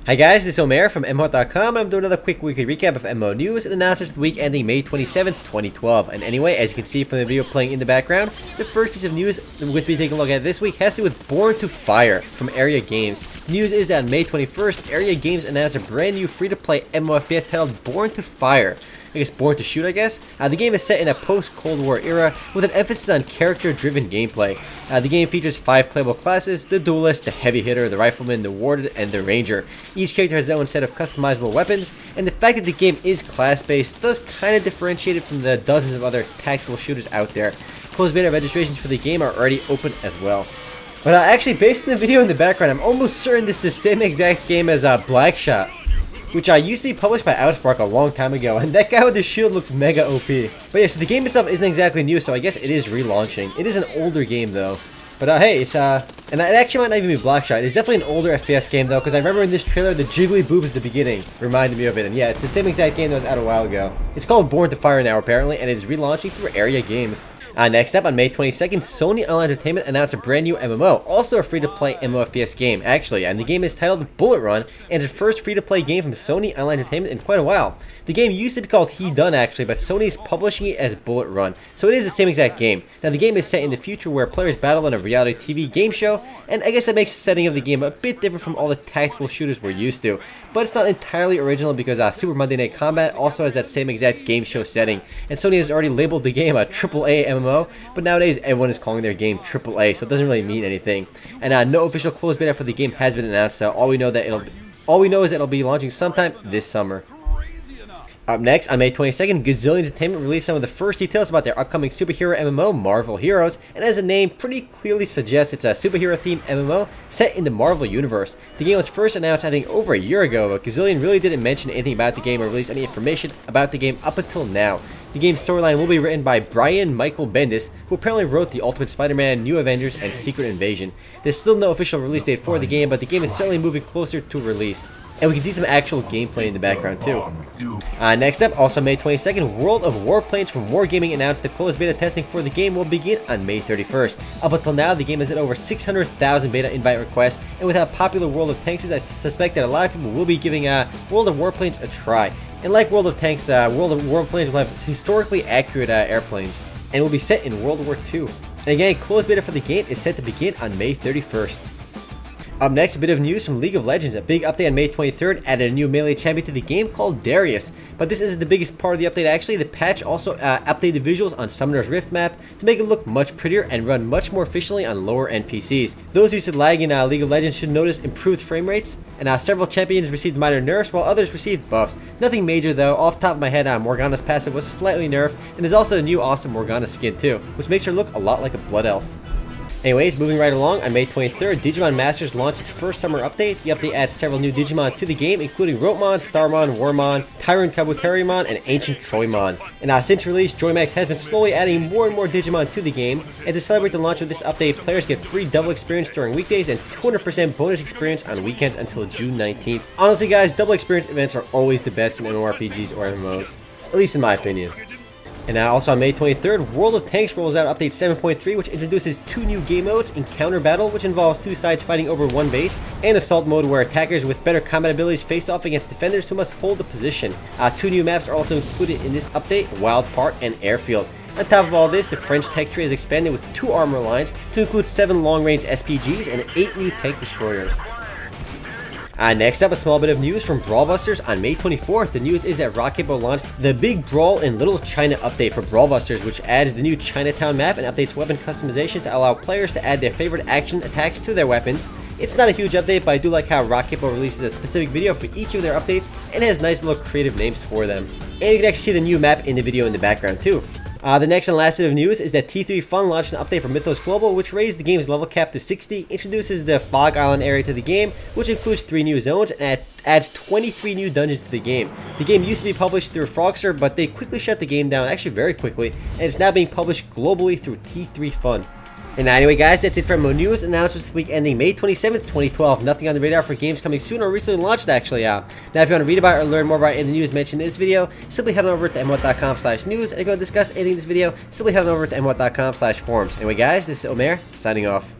Hi guys, this is Omer from MMOHut.com, and I'm doing another quick weekly recap of MMO news and announcements for the week ending May 27th, 2012. And anyway, as you can see from the video playing in the background, the first piece of news that we're going to be taking a look at this week has to do with Born to Fire from Area Games. The news is that on May 21st, Area Games announced a brand new free-to-play MMOFPS titled Born to Fire. I guess Born to Shoot, I guess. The game is set in a post-Cold War era with an emphasis on character-driven gameplay. The game features 5 playable classes: the Duelist, the Heavy Hitter, the Rifleman, the Warded, and the Ranger. Each character has their own set of customizable weapons, and the fact that the game is class-based does kind of differentiate it from the dozens of other tactical shooters out there. Closed beta registrations for the game are already open as well. But actually, based on the video in the background, I'm almost certain this is the same exact game as Blackshot, which used to be published by Outspark a long time ago, and that guy with the shield looks mega OP. But yeah, so the game itself isn't exactly new, so I guess it is relaunching. It is an older game though. But hey, it's and it actually might not even be Blackshot. It's definitely an older FPS game though, because I remember in this trailer the jiggly boobs at the beginning reminded me of it. And yeah, it's the same exact game that was out a while ago. It's called Born to Fire now apparently, and it is relaunching through Area Games. Next up, on May 22nd, Sony Online Entertainment announced a brand new MMO, also a free-to-play MMOFPS game, actually, and the game is titled Bullet Run, and it's the first free-to-play game from Sony Online Entertainment in quite a while. The game used to be called He Done, actually, but Sony's publishing it as Bullet Run, so it is the same exact game. Now, the game is set in the future where players battle in a reality TV game show, and I guess that makes the setting of the game a bit different from all the tactical shooters we're used to, but it's not entirely original because Super Monday Night Combat also has that same exact game show setting, and Sony has already labeled the game a AAA MMO, but nowadays everyone is calling their game AAA, so it doesn't really mean anything. And no official closed beta for the game has been announced. All we know is that it'll be launching sometime this summer. Up next, on May 22nd, Gazillion Entertainment released some of the first details about their upcoming superhero MMO, Marvel Heroes, and as the name pretty clearly suggests, it's a superhero-themed MMO set in the Marvel Universe. The game was first announced, I think, over a year ago, but Gazillion really didn't mention anything about the game or release any information about the game up until now. The game's storyline will be written by Brian Michael Bendis, who apparently wrote The Ultimate Spider-Man, New Avengers, and Secret Invasion. There's still no official release date for the game, but the game is certainly moving closer to release. And we can see some actual gameplay in the background too. Next up, also May 22nd, World of Warplanes from Wargaming announced the closed beta testing for the game will begin on May 31st. Up until now, the game has had over 600,000 beta invite requests, and with how popular World of Tanks is, I suspect that a lot of people will be giving World of Warplanes a try. And like World of Tanks, World of Warplanes will have historically accurate airplanes, and will be set in World War II. And again, closed beta for the game is set to begin on May 31st. Up next, a bit of news from League of Legends. A big update on May 23rd added a new melee champion to the game called Darius. But this isn't the biggest part of the update actually. The patch also updated visuals on Summoner's Rift map to make it look much prettier and run much more efficiently on lower end PCs. Those used to lag in League of Legends should notice improved frame rates, and several champions received minor nerfs while others received buffs. Nothing major though. Off the top of my head, Morgana's passive was slightly nerfed, and there's also a new awesome Morgana skin too, which makes her look a lot like a Blood Elf. Anyways, moving right along, on May 23rd, Digimon Masters launched its first summer update. The update adds several new Digimon to the game, including Rotemon, Starmon, Wormmon, Tyrant Kabuterimon, and Ancient Troymon. And since release, Joymax has been slowly adding more and more Digimon to the game, and to celebrate the launch of this update, players get free double experience during weekdays and 200% bonus experience on weekends until June 19th. Honestly guys, double experience events are always the best in MMORPGs or MMOs, at least in my opinion. And also on May 23rd, World of Tanks rolls out Update 7.3, which introduces 2 new game modes: Encounter Battle, which involves 2 sides fighting over 1 base, and Assault Mode, where attackers with better combat abilities face off against defenders who must hold the position. 2 new maps are also included in this update: Wild Part and Airfield. On top of all this, the French tech tree is expanded with 2 armor lines to include 7 long-range SPGs and 8 new tank destroyers. Next up, a small bit of news from Brawlbusters on May 24th. The news is that Rocketbow launched the Big Brawl in Little China update for Brawlbusters, which adds the new Chinatown map and updates weapon customization to allow players to add their favorite action attacks to their weapons. It's not a huge update, but I do like how Rocketbow releases a specific video for each of their updates and has nice little creative names for them. And you can actually see the new map in the video in the background too. The next and last bit of news is that T3 Fun launched an update for Mythos Global, which raised the game's level cap to 60, introduces the Fog Island area to the game, which includes 3 new zones, and adds 23 new dungeons to the game. The game used to be published through Frogster, but they quickly shut the game down, actually very quickly, and it's now being published globally through T3 Fun. And anyway guys, that's it for MMO news announcements this week ending May 27th, 2012. Nothing on the radar for games coming soon or recently launched actually. Now if you want to read about or learn more about any of the news mentioned in this video, simply head on over to MMOHut.com/news, and if you want to discuss anything in this video, simply head on over to MMOHut.com/forums. Anyway guys, this is Omer, signing off.